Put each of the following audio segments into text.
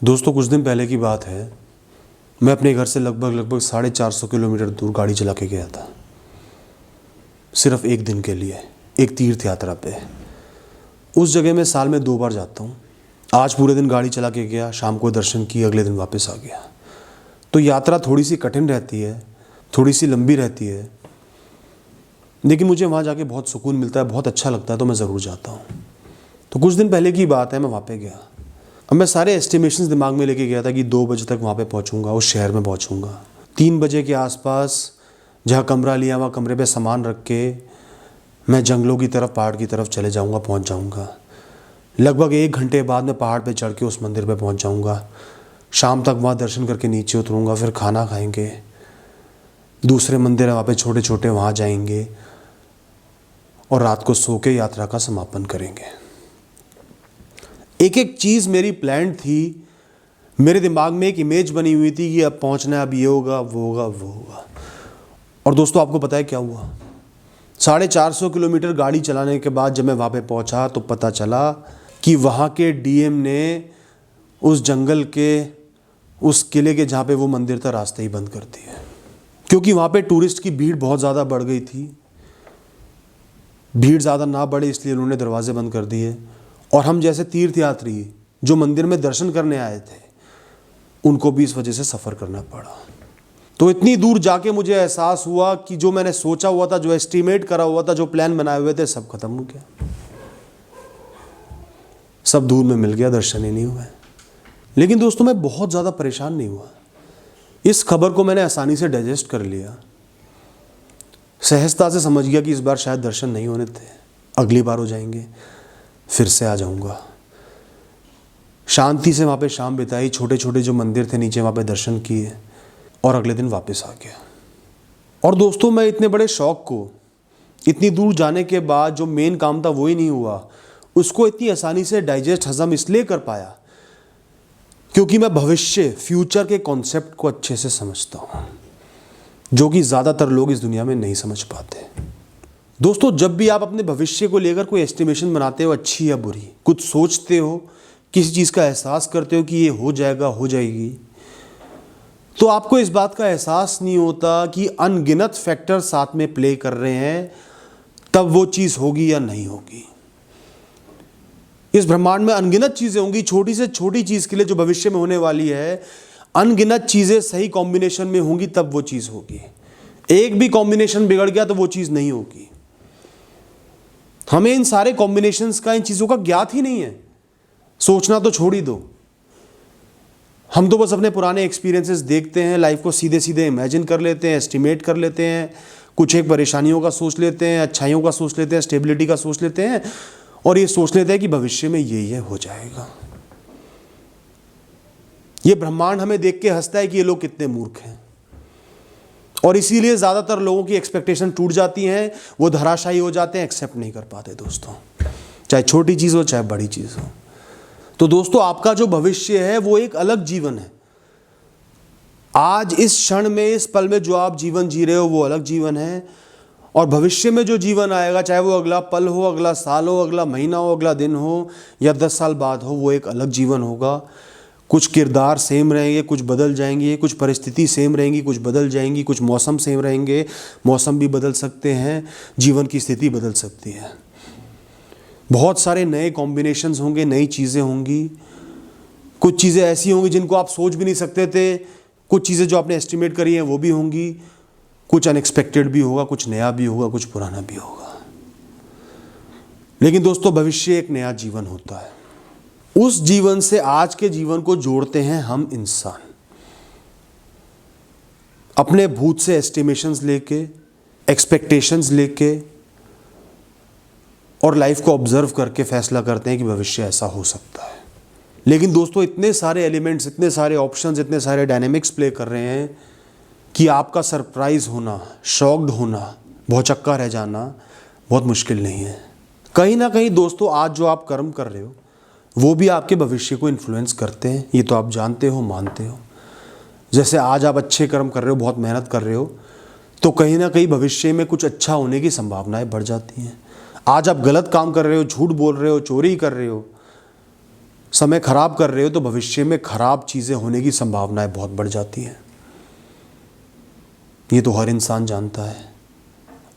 दोस्तों कुछ दिन पहले की बात है। मैं अपने घर से लगभग 450 किलोमीटर दूर गाड़ी चला के गया था, सिर्फ एक दिन के लिए, एक तीर्थ यात्रा पे। उस जगह मैं साल में 2 बार जाता हूँ। आज पूरे दिन गाड़ी चला के गया, शाम को दर्शन किए, अगले दिन वापस आ गया। तो यात्रा थोड़ी सी कठिन रहती है, थोड़ी सी लंबी रहती है, लेकिन मुझे वहाँ जाके बहुत सुकून मिलता है, बहुत अच्छा लगता है, तो मैं ज़रूर जाता हूँ। तो कुछ दिन पहले की बात है, मैं वहाँ पे गया। अब मैं सारे एस्टिमेशंस दिमाग में लेके गया था कि 2 बजे तक वहाँ पे पहुँचूँगा, उस शहर में पहुँचूँगा। 3 बजे के आसपास जहाँ कमरा लिया, वहाँ कमरे पे सामान रख के मैं जंगलों की तरफ, पहाड़ की तरफ चले जाऊँगा, पहुँच जाऊँगा। लगभग 1 घंटे बाद मैं पहाड़ पे चढ़ के उस मंदिर पे पहुँच जाऊँगा। शाम तक वहाँ दर्शन करके नीचे उतरूँगा, फिर खाना खाएँगे। दूसरे मंदिर है वहाँ पे छोटे छोटे, वहाँ जाएंगे और रात को सो के यात्रा का समापन करेंगे। एक एक चीज़ मेरी प्लान थी, मेरे दिमाग में एक इमेज बनी हुई थी कि अब पहुँचना है, अब ये होगा, वो होगा, वो होगा। और दोस्तों आपको पता है क्या हुआ? 450 किलोमीटर गाड़ी चलाने के बाद जब मैं वहाँ पे पहुँचा तो पता चला कि वहाँ के डीएम ने उस जंगल के, उस किले के जहाँ पे वो मंदिर था, रास्ते ही बंद कर दिए, क्योंकि वहाँ पे टूरिस्ट की भीड़ बहुत ज़्यादा बढ़ गई थी। भीड़ ज़्यादा ना बढ़े इसलिए उन्होंने दरवाजे बंद कर दिए। और हम जैसे तीर्थयात्री जो मंदिर में दर्शन करने आए थे, उनको भी इस वजह से सफ़र करना पड़ा। तो इतनी दूर जाके मुझे एहसास हुआ कि जो मैंने सोचा हुआ था, जो एस्टिमेट करा हुआ था, जो प्लान बनाए हुए थे, सब खत्म हो गया, सब दूर में मिल गया, दर्शन ही नहीं हुए। लेकिन दोस्तों मैं बहुत ज़्यादा परेशान नहीं हुआ। इस खबर को मैंने आसानी से डाइजेस्ट कर लिया, सहजता से समझ गया कि इस बार शायद दर्शन नहीं होने थे, अगली बार हो जाएंगे, फिर से आ जाऊंगा। शांति से वहाँ पे शाम बिताई, छोटे छोटे जो मंदिर थे नीचे, वहाँ पे दर्शन किए और अगले दिन वापस आ गया। और दोस्तों मैं इतने बड़े शौक को इतनी दूर जाने के बाद जो मेन काम था वो ही नहीं हुआ, उसको इतनी आसानी से डाइजेस्ट, हजम इसलिए कर पाया क्योंकि मैं भविष्य, फ्यूचर के कॉन्सेप्ट को अच्छे से समझता हूँ, जो कि ज़्यादातर लोग इस दुनिया में नहीं समझ पाते। दोस्तों जब भी आप अपने भविष्य को लेकर कोई एस्टिमेशन बनाते हो, अच्छी या बुरी, कुछ सोचते हो, किसी चीज़ का एहसास करते हो कि ये हो जाएगा, हो जाएगी, तो आपको इस बात का एहसास नहीं होता कि अनगिनत फैक्टर साथ में प्ले कर रहे हैं, तब वो चीज़ होगी या नहीं होगी। इस ब्रह्मांड में अनगिनत चीज़ें होंगी, छोटी से छोटी चीज़ के लिए जो भविष्य में होने वाली है, अनगिनत चीज़ें सही कॉम्बिनेशन में होंगी तब वो चीज़ होगी। एक भी कॉम्बिनेशन बिगड़ गया तो वो चीज़ नहीं होगी। हमें इन सारे कॉम्बिनेशंस का, इन चीज़ों का ज्ञात ही नहीं है। सोचना तो छोड़ ही दो, हम तो बस अपने पुराने एक्सपीरियंसेस देखते हैं, लाइफ को सीधे सीधे इमेजिन कर लेते हैं, एस्टिमेट कर लेते हैं, कुछ एक परेशानियों का सोच लेते हैं, अच्छाइयों का सोच लेते हैं, स्टेबिलिटी का सोच लेते हैं, और ये सोच लेते हैं कि भविष्य में ये हो जाएगा। ये ब्रह्मांड हमें देख के हंसता है कि ये लोग कितने मूर्ख हैं, और इसीलिए ज़्यादातर लोगों की एक्सपेक्टेशन टूट जाती हैं, वो धराशायी हो जाते हैं, एक्सेप्ट नहीं कर पाते दोस्तों, चाहे छोटी चीज़ हो चाहे बड़ी चीज़ हो। तो दोस्तों आपका जो भविष्य है वो एक अलग जीवन है। आज इस क्षण में, इस पल में जो आप जीवन जी रहे हो वो अलग जीवन है, और भविष्य में जो जीवन आएगा, चाहे वो अगला पल हो, अगला साल हो, अगला महीना हो, अगला दिन हो, या 10 साल बाद हो, वो एक अलग जीवन होगा। कुछ किरदार सेम रहेंगे, कुछ बदल जाएंगे, कुछ परिस्थिति सेम रहेंगी, कुछ बदल जाएंगी, कुछ मौसम सेम रहेंगे, मौसम भी बदल सकते हैं, जीवन की स्थिति बदल सकती है, बहुत सारे नए कॉम्बिनेशंस होंगे, नई चीज़ें होंगी, कुछ चीज़ें ऐसी होंगी जिनको आप सोच भी नहीं सकते थे, कुछ चीज़ें जो आपने एस्टिमेट करी हैं वो भी होंगी, कुछ अनएक्सपेक्टेड भी होगा, कुछ नया भी होगा, कुछ पुराना भी होगा। लेकिन दोस्तों भविष्य एक नया जीवन होता है, उस जीवन से आज के जीवन को जोड़ते हैं हम इंसान, अपने भूत से एस्टिमेशंस लेके, एक्सपेक्टेशंस लेके, और लाइफ को ऑब्जर्व करके फैसला करते हैं कि भविष्य ऐसा हो सकता है। लेकिन दोस्तों इतने सारे एलिमेंट्स, इतने सारे ऑप्शंस, इतने सारे डायनेमिक्स प्ले कर रहे हैं कि आपका सरप्राइज होना, शॉक्ड होना, भौचक्का रह जाना बहुत मुश्किल नहीं है। कहीं ना कहीं दोस्तों आज जो आप कर्म कर रहे हो वो भी आपके भविष्य को इन्फ्लुएंस करते हैं, ये तो आप जानते हो, मानते हो। जैसे आज आप अच्छे कर्म कर रहे हो, बहुत मेहनत कर रहे हो, तो कहीं ना कहीं भविष्य में कुछ अच्छा होने की संभावनाएं बढ़ जाती हैं। आज आप गलत काम कर रहे हो, झूठ बोल रहे हो, चोरी कर रहे हो, समय खराब कर रहे हो तो भविष्य में खराब चीज़ें होने की संभावनाएं बहुत बढ़ जाती हैं। ये तो हर इंसान जानता है।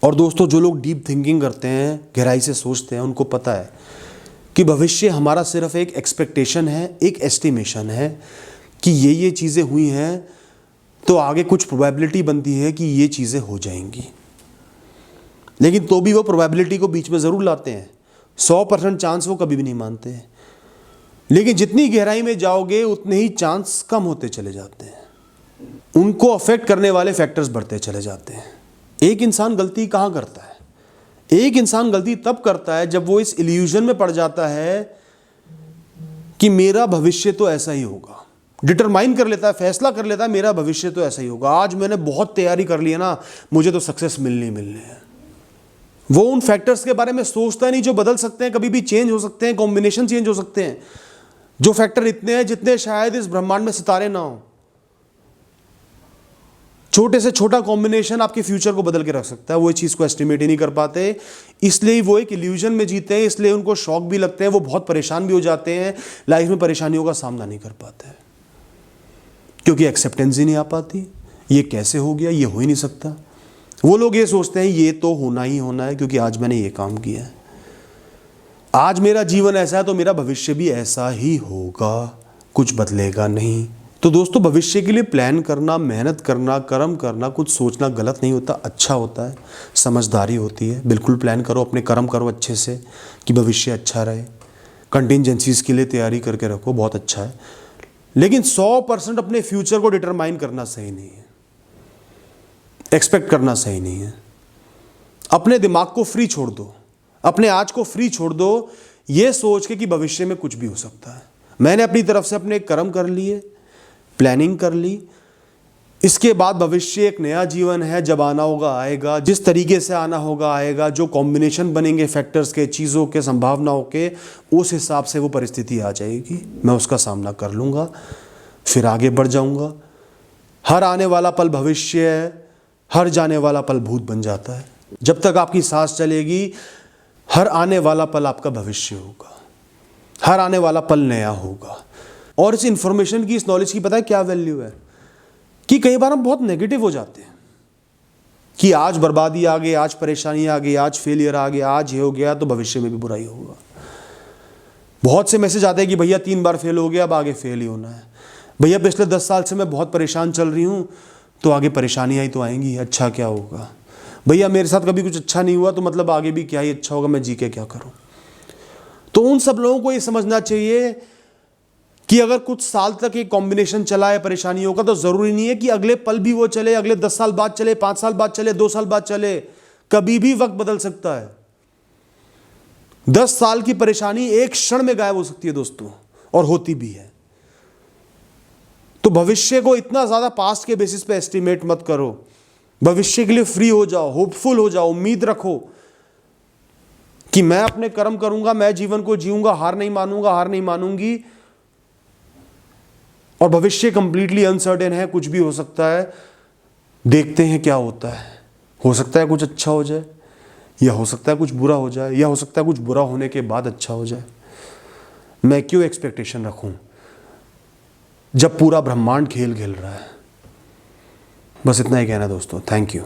और दोस्तों, जो लोग डीप थिंकिंग करते हैं, गहराई से सोचते हैं, उनको पता है कि भविष्य हमारा सिर्फ एक एक्सपेक्टेशन है, एक एस्टिमेशन है कि ये चीज़ें हुई हैं तो आगे कुछ प्रोबेबिलिटी बनती है कि ये चीज़ें हो जाएंगी। लेकिन तो भी वो प्रोबेबिलिटी को बीच में ज़रूर लाते हैं। 100% चांस वो कभी भी नहीं मानते हैं। लेकिन जितनी गहराई में जाओगे उतने ही चांस कम होते चले जाते हैं। उनको अफेक्ट करने वाले फैक्टर्स बढ़ते चले जाते हैं। एक इंसान गलती कहाँ करता है? एक इंसान गलती तब करता है जब वो इस इल्यूजन में पड़ जाता है कि मेरा भविष्य तो ऐसा ही होगा। डिटरमाइन कर लेता है, फैसला कर लेता है, मेरा भविष्य तो ऐसा ही होगा। आज मैंने बहुत तैयारी कर ली है ना, मुझे तो सक्सेस मिलनी है। वो उन फैक्टर्स के बारे में सोचता नहीं जो बदल सकते हैं, कभी भी चेंज हो सकते हैं, कॉम्बिनेशन चेंज हो सकते हैं। जो फैक्टर इतने हैं जितने शायद इस ब्रह्मांड में सितारे ना हो। छोटे से छोटा कॉम्बिनेशन आपके फ्यूचर को बदल के रख सकता है। वो इस चीज़ को एस्टिमेट ही नहीं कर पाते, इसलिए वो एक इल्यूजन में जीते हैं। इसलिए उनको शॉक भी लगते हैं, वो बहुत परेशान भी हो जाते हैं, लाइफ में परेशानियों का सामना नहीं कर पाते हैं, क्योंकि एक्सेप्टेंस ही नहीं आ पाती। ये कैसे हो गया, ये हो ही नहीं सकता। वो लोग ये सोचते हैं ये तो होना ही होना है, क्योंकि आज मैंने ये काम किया है, आज मेरा जीवन ऐसा है तो मेरा भविष्य भी ऐसा ही होगा, कुछ बदलेगा नहीं। तो दोस्तों, भविष्य के लिए प्लान करना, मेहनत करना, कर्म करना, कुछ सोचना गलत नहीं होता, अच्छा होता है, समझदारी होती है। बिल्कुल प्लान करो, अपने कर्म करो अच्छे से कि भविष्य अच्छा रहे। कंटिजेंसीज के लिए तैयारी करके रखो, बहुत अच्छा है। लेकिन 100% अपने फ्यूचर को डिटरमाइन करना सही नहीं है, एक्सपेक्ट करना सही नहीं है। अपने दिमाग को फ्री छोड़ दो, अपने आज को फ्री छोड़ दो, ये सोच के कि भविष्य में कुछ भी हो सकता है। मैंने अपनी तरफ से अपने कर्म कर लिए, प्लानिंग कर ली, इसके बाद भविष्य एक नया जीवन है। जब आना होगा आएगा, जिस तरीके से आना होगा आएगा, जो कॉम्बिनेशन बनेंगे फैक्टर्स के, चीज़ों के, संभावनाओं के, उस हिसाब से वो परिस्थिति आ जाएगी। मैं उसका सामना कर लूँगा, फिर आगे बढ़ जाऊँगा। हर आने वाला पल भविष्य है, हर जाने वाला पल भूत बन जाता है। जब तक आपकी सांस चलेगी, हर आने वाला पल आपका भविष्य होगा, हर आने वाला पल नया होगा। और इस इंफॉर्मेशन की, इस नॉलेज की पता है क्या वैल्यू है? कि कई बार हम बहुत नेगेटिव हो जाते हैं कि आज बर्बादी आ गई, आज परेशानी आ गई, आज फेलियर आ गया, आज ये हो गया तो भविष्य में भी बुराई होगा। बहुत से मैसेज आते हैं कि भैया 3 बार फेल हो गया, अब आगे फेल ही होना है। भैया पिछले 10 साल से मैं बहुत परेशान चल रही हूँ, तो आगे परेशानियाँ ही तो आएंगी, अच्छा क्या होगा। भैया मेरे साथ कभी कुछ अच्छा नहीं हुआ, तो मतलब आगे भी क्या ही अच्छा होगा, मैं जी के क्या करूँ। तो उन सब लोगों को ये समझना चाहिए कि अगर कुछ साल तक एक कॉम्बिनेशन चला है परेशानियों का, तो जरूरी नहीं है कि अगले पल भी वो चले, अगले 10 साल बाद चले, 5 साल बाद चले, 2 साल बाद चले। कभी भी वक्त बदल सकता है। 10 साल की परेशानी एक क्षण में गायब हो सकती है दोस्तों, और होती भी है। तो भविष्य को इतना ज्यादा पास्ट के बेसिस पे एस्टिमेट मत करो। भविष्य के लिए फ्री हो जाओ, होपफुल हो जाओ, उम्मीद रखो कि मैं अपने कर्म करूंगा, मैं जीवन को जीऊंगा, हार नहीं मानूंगा, हार नहीं मानूंगी। और भविष्य कंप्लीटली अनसर्टेन है, कुछ भी हो सकता है। देखते हैं क्या होता है। हो सकता है कुछ अच्छा हो जाए, या हो सकता है कुछ बुरा हो जाए, या हो सकता है कुछ बुरा होने के बाद अच्छा हो जाए। मैं क्यों एक्सपेक्टेशन रखूं जब पूरा ब्रह्मांड खेल खेल रहा है। बस इतना ही कहना दोस्तों। Thank you.